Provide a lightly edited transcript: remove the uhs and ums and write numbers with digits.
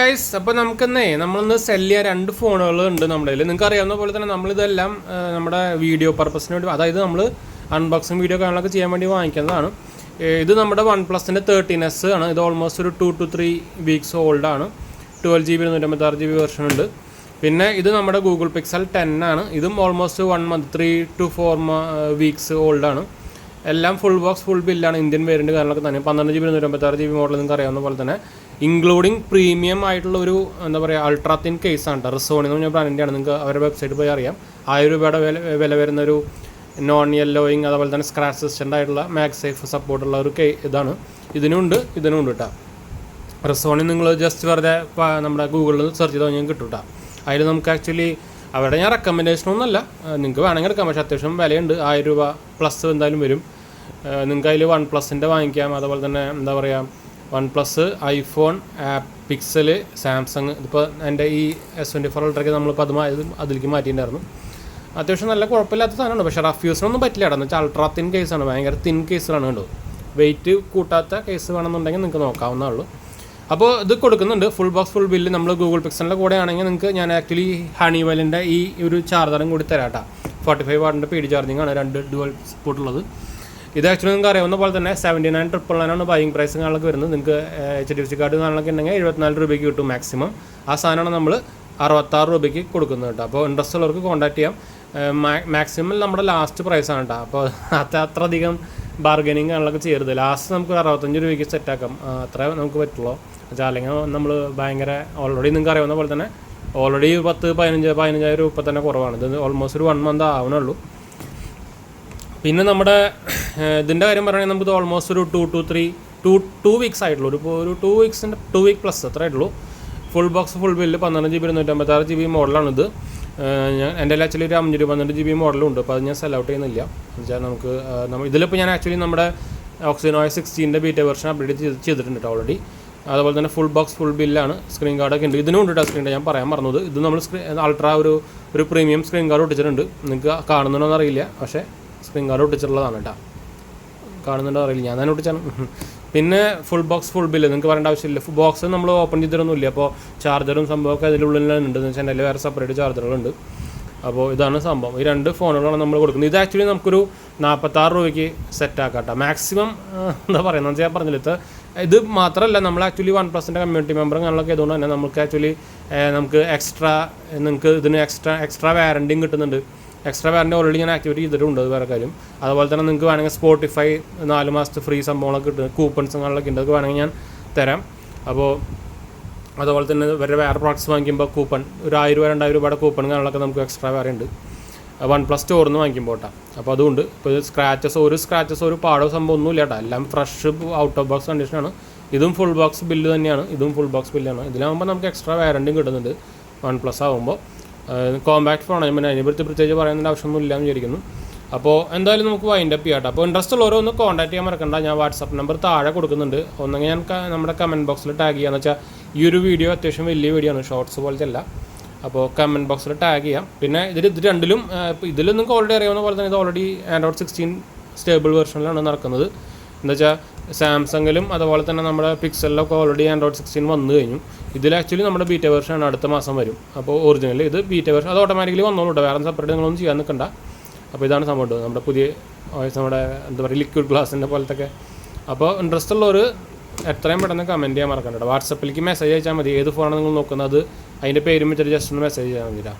Guys, അപ്പോൾ നമ്മളിന്ന് cell ചെയ്യാൻ 2 ഫോണുകളുണ്ട് നമ്മുടെ കയ്യിൽ. നിങ്ങൾക്ക് അറിയാവുന്ന പോലെ തന്നെ നമ്മളിതെല്ലാം നമ്മുടെ വീഡിയോ പർപ്പസിന് വേണ്ടി, അതായത് നമ്മൾ അൺബോക്സിങ് വീഡിയോ കാര്യങ്ങളൊക്കെ ചെയ്യാൻ വേണ്ടി വാങ്ങിക്കുന്നതാണ്. ഇത് നമ്മുടെ OnePlusൻ്റെ 13S ആണ്. ഇത് ഓൾമോസ്റ്റ് ഒരു 2 to 3 weeks ഓൾഡാണ്. 12GB 156GB version ഉണ്ട്. പിന്നെ ഇത് നമ്മുടെ ഗൂഗിൾ പിക്സൽ 10 ആണ്. ഇതും ഓൾമോസ്റ്റ് 1 month 3 to 4 വീക്സ് ഓൾഡാണ്. എല്ലാം ഫുൾ ബോക്സ് ഫുൾ ബില്ലാണ്. ഇന്ത്യൻ വേരിയൻറ്റ് കാര്യങ്ങളൊക്കെ തന്നെ 12GB 156GB മോഡൽ നിങ്ങൾക്ക് അറിയാവുന്ന പോലെ തന്നെ ഇൻക്ലൂഡിങ് പ്രീമിയം ആയിട്ടുള്ള ഒരു എന്താ പറയുക അൾട്രാ തിൻ കേസാണ് കേട്ടോ. റിസോണി എന്ന് പറഞ്ഞ ബ്രാൻഡിൻ്റെയാണ്. നിങ്ങൾക്ക് അവരുടെ വെബ്സൈറ്റിൽ പോയി അറിയാം. 1000 രൂപയുടെ വില വരുന്നൊരു നോൺ യെല്ലോയിങ് അതുപോലെ തന്നെ സ്ക്രാച്ച് റെസിസ്റ്റൻ്റ് ആയിട്ടുള്ള മാഗ്സേഫ് സപ്പോർട്ടുള്ള ഒരു ഇതാണ്. ഇതിനുണ്ട് കേട്ടോ. റിസോണി നിങ്ങൾ ജസ്റ്റ് വെറുതെ നമ്മുടെ ഗൂഗിളിൽ സെർച്ച് ചെയ്ത് കഴിഞ്ഞാൽ കിട്ടും കേട്ടോ. അതിൽ നമുക്ക് ആക്ച്വലി അവിടെ ഞാൻ റെക്കമെൻഡേഷനൊന്നുമല്ല, നിങ്ങൾക്ക് വേണമെങ്കിൽ എടുക്കാം. പക്ഷേ അത്യാവശ്യം വിലയുണ്ട്. 1000 രൂപ പ്ലസ് എന്തായാലും വരും. നിങ്ങൾക്ക് അതിൽ OnePlusൻ്റെ വാങ്ങിക്കാം. അതുപോലെ തന്നെ എന്താ പറയുക OnePlus, ഐഫോൺ, പിക്സൽ, സാംസങ്. ഇതിപ്പോൾ എൻ്റെ ഈ S24 അൾട്രയ്ക്ക് നമ്മളിപ്പോൾ അതിലേക്ക് മാറ്റിയിട്ടുണ്ടായിരുന്നു. അത്യാവശ്യം നല്ല കുഴപ്പമില്ലാത്ത സാധനമാണ്. പക്ഷേ റഫ് യൂസിനൊന്നും പറ്റില്ല. എന്ന് വെച്ചാൽ അൾട്രാ തിൻ കേസാണ്, ഭയങ്കര തിൻ കേസുകളാണ്. കണ്ടോ, വെയിറ്റ് കൂട്ടാത്ത കേസ് വേണമെന്നുണ്ടെങ്കിൽ നിങ്ങൾക്ക് നോക്കാവുന്നേ ഉള്ളൂ. അപ്പോൾ ഇത് കൊടുക്കുന്നുണ്ട് ഫുൾ ബോക്സ് ഫുൾ ബില്ല്. നമ്മൾ ഗൂഗിൾ പിക്സലിൻ്റെ കൂടെ ആണെങ്കിൽ നിങ്ങൾക്ക് ഞാൻ ആക്ച്വലി ഹണിവെല്ലിൻ്റെ ഈ ഒരു ചാർജറും കൂടി തരാം കേട്ടോ. 45 വാട്ടിൻ്റെ PD ചാർജിങ് ആണ്, 2 ഡുവൽ സപ്പോർട്ട് ഉള്ളത്. ഇത് ആക്ച്വലി നിങ്ങൾക്ക് അറിയാവുന്ന പോലെ തന്നെ 79,999 ബൈയിങ് പ്രൈസ് കാര്യങ്ങളൊക്കെ വരുന്നത്. നിങ്ങൾക്ക് HDFC കാർഡ് കാര്യങ്ങളൊക്കെ ഉണ്ടെങ്കിൽ 74 രൂപയ്ക്ക് കിട്ടും മാക്സിമം. ആ സാധനമാണ് നമ്മൾ 66 രൂപയ്ക്ക് കൊടുക്കുന്നത് കേട്ടോ. അപ്പോൾ ഇൻട്രസ്റ്റ് ഉള്ളവർക്ക് കോൺടാക്ട് ചെയ്യാം. മാക്സിമം നമ്മുടെ ലാസ്റ്റ് പ്രൈസാണ് കേട്ടോ. അപ്പോൾ അത്രയധികം ബാർഗനിങ് കാര്യങ്ങളൊക്കെ ചെയ്യരുത്. ലാസ്റ്റ് നമുക്ക് 65 രൂപയ്ക്ക് സെറ്റാക്കാം. അത്രേ നമുക്ക് പറ്റുള്ളൂ. വെച്ചാൽ അല്ലെങ്കിൽ നമ്മൾ ഭയങ്കര ഓൾറെഡി നിങ്ങൾക്ക് അറിയാവുന്ന പോലെ തന്നെ ഓൾറെഡി 10-15,000 രൂപ ഇപ്പം തന്നെ കുറവാണ്. ഇത് ഓൾമോസ്റ്റ് ഒരു 1 month ആവണുള്ളൂ. പിന്നെ നമ്മുടെ ഇതിൻ്റെ കാര്യം പറയുകയാണെങ്കിൽ നമുക്ക് ഓൾമോസ്റ്റ് ഒരു 2 വീക്സ് ആയിട്ടുള്ളൂ. ഒരു 2 വീക്ക് പ്ലസ് അത്ര ആയിട്ടുള്ളൂ. Full box full bill 12GB 156GB മോഡലാണിത്. എൻ്റെ ആക്ച്വലി ഒരു 512GB മോഡലും ഉണ്ട്. അപ്പോൾ അത് ഞാൻ സെൽ ഔട്ട് ചെയ്യുന്നില്ല. എന്നുവെച്ചാൽ നമുക്ക് ഇതിലിപ്പോൾ ഞാൻ ആക്ച്വലി നമ്മുടെ OxygenOS 16ൻ്റെ ബീറ്റ വെർഷൻ അപ്ഡേറ്റ് ചെയ്തിട്ടുണ്ട് ഓൾറെഡി. അതുപോലെ തന്നെ ഫുൾ ബോക്സ് ഫുൾ ബില്ലാണ്. സ്ക്രീൻ ഗാർഡൊക്കെ ഉണ്ട്. ഇതിനും ഉണ്ട് സ്ക്രീൻ ഞാൻ പറയാൻ പറഞ്ഞത്. ഇത് നമ്മൾ അൾട്രാ ഒരു പ്രീമിയം സ്ക്രീൻ ഗാർഡ് ഒട്ടിച്ചിട്ടുണ്ട്. നിങ്ങൾക്ക് കാണുന്നുണ്ടോയെന്ന് അറിയില്ല, പക്ഷേ സ്ക്രീൻ ഗാർഡ് ഒട്ടിച്ചിട്ടുള്ളതാണ് കേട്ടോ. കാണുന്നുണ്ടോ അറിയില്ല, ഞാൻ തന്നെ ഒട്ടിച്ചാണ്. പിന്നെ ഫുൾ ബോക്സ് ഫുൾ ബില്ല് നിങ്ങൾക്ക് പറയേണ്ട ആവശ്യമില്ല. ബോക്സ് നമ്മൾ ഓപ്പൺ ചെയ്തിട്ടൊന്നുമില്ല. അപ്പോൾ ചാർജറും സംഭവമൊക്കെ അതിനുള്ളിൽ ഉണ്ടെന്ന് വെച്ചാൽ എൻ്റെ വേറെ സെപ്പറേറ്റ് ചാർജറുകളുണ്ട്. അപ്പോൾ ഇതാണ് സംഭവം. ഈ 2 ഫോണുകളാണ് നമ്മൾ കൊടുക്കുന്നത്. ഇത് ആക്ച്വലി നമുക്കൊരു 46 രൂപയ്ക്ക് സെറ്റാക്കാം കേട്ടോ. മാക്സിമം എന്താ പറയുന്നത് ഞാൻ പറഞ്ഞില്ല. ഇത് മാത്രമല്ല, നമ്മൾ ആക്ച്വലി OnePlusൻ്റെ കമ്മ്യൂണിറ്റി മെമ്പറും കാര്യങ്ങളൊക്കെ ആയതുകൊണ്ട് തന്നെ നമുക്ക് ആക്ച്വലി നിങ്ങൾക്ക് ഇതിന് എക്സ്ട്രാ വാറണ്ടിയും കിട്ടുന്നുണ്ട്. എക്സ്ട്രാ വാറണ്ടി ഓൾറെഡി ഞാൻ ആക്ടിവേറ്റ് ചെയ്തിട്ടുണ്ട്. വേറെ കാര്യം അതുപോലെ തന്നെ നിങ്ങൾക്ക് വേണമെങ്കിൽ Spotify 4 മാസത്തെ ഫ്രീ സംഭവങ്ങളൊക്കെ കിട്ടും. കൂപ്പൺസ് കാര്യങ്ങളൊക്കെ ഉണ്ട്. അതൊക്കെ വേണമെങ്കിൽ ഞാൻ തരാം. അപ്പോൾ അതുപോലെ തന്നെ വേറെ പ്രോഡക്റ്റ്സ് വാങ്ങിക്കുമ്പോൾ കൂപ്പൺ ഒരു 1000 രൂപ 2000 രൂപയുടെ കൂപ്പൺ കാര്യങ്ങളൊക്കെ നമുക്ക് എക്സ്ട്രാ വേറെ ഉണ്ട് OnePlus സ്റ്റോറിൽ നിന്ന് വാങ്ങിക്കുമ്പോൾ കേട്ടോ. അപ്പോൾ അതുകൊണ്ട് ഇപ്പോൾ സ്ക്രാച്ചസ് ഒരു പാടോ സംഭവം ഒന്നുമില്ല കേട്ടോ. എല്ലാം ഫ്രഷ് ഔട്ട് ഓഫ് ബോക്സ് കണ്ടീഷനാണ്. ഇതും ഫുൾ ബോക്സ് ബില്ല് തന്നെയാണ്. ഇതും ഫുൾ ബോക്സ് ബില്ലാണ്. ഇതിലാകുമ്പോൾ നമുക്ക് എക്സ്ട്രാ വാറണ്ടിയും കിട്ടുന്നുണ്ട്. OnePlus ആകുമ്പോൾ കോമ്പാക്ട് ഫോണാണ്. പിന്നെ അതിനെപ്പറ്റി പ്രത്യേകിച്ച് പറയുന്നതിൻ്റെ ആവശ്യമൊന്നും ഇല്ലാന്ന് വിചാരിക്കുന്നു. അപ്പോൾ എന്തായാലും നമുക്ക് വൈൻഡ് അപ്പ് ചെയ്യാം. അപ്പോൾ ഇൻട്രസ്റ്റ് ഉള്ളവരൊന്ന് കോൺടാക്ട് ചെയ്യാൻ മറക്കണ്ട. ഞാൻ വാട്സപ്പ് നമ്പർ താഴെ കൊടുക്കുന്നുണ്ട്. ഒന്നെങ്കിൽ ഞാൻ നമ്മുടെ കമൻറ്റ് ബോക്സിൽ ടാഗ് ചെയ്യാന്ന് വെച്ചാൽ ഈ ഒരു വീഡിയോ അത്യാവശ്യം വലിയ വീഡിയോ ആണ്, ഷോർട്സ് പോലത്തെ അല്ല. അപ്പോൾ കമൻറ്റ് ബോക്സിൽ ടാഗ് ചെയ്യാം. പിന്നെ ഇത് രണ്ടിലും ഇതിൽ നിങ്ങൾക്ക് ഓൾറെഡി അറിയാവുന്ന പോലെ തന്നെ ഇത് ഓൾറെഡി Android 16 സ്റ്റേബിൾ വെർഷനിലാണ് നടക്കുന്നത്. എന്താ വെച്ചാൽ സാംസങ്ങിലും അതുപോലെ തന്നെ നമ്മുടെ പിക്സലിലൊക്കെ ഓൾറെഡി Android 16 വന്നു കഴിഞ്ഞു. ഇതിൽ ആക്ച്വലി നമ്മുടെ ബീറ്റ വെർഷൻ അടുത്ത മാസം വരും. അപ്പോൾ ഒറിജിനൽ ഇത് ബീറ്റ വെർഷൻ അത് ഓട്ടോമാറ്റിക്കലി വന്നോളൂ. വേറെ സെപ്പറേറ്റ് നിങ്ങളൊന്നും ചെയ്യാൻ നിൽക്കണ്ട. അപ്പോൾ ഇതാണ് സംഭവം നമ്മുടെ പുതിയ നമ്മുടെ എന്താ പറയുക ലിക്വിഡ് ഗ്ലാസിൻ്റെ പോലത്തെ. അപ്പോൾ ഇൻട്രസ്റ്റ് ഉള്ളവർ എത്രയും പെട്ടെന്ന് കമൻറ്റ് ചെയ്യാൻ മറക്കണ്ട. വാട്സപ്പിലേക്ക് മെസ്സേജ് അയച്ചാൽ മതി. ഏത് ഫോണാണ് നിങ്ങൾ നോക്കുന്നത് അതിൻ്റെ പേരും വെച്ചിട്ട് ജസ്റ്റ് ഒന്ന് മെസ്സേജ് ചെയ്യാൻ മതിയില്ല.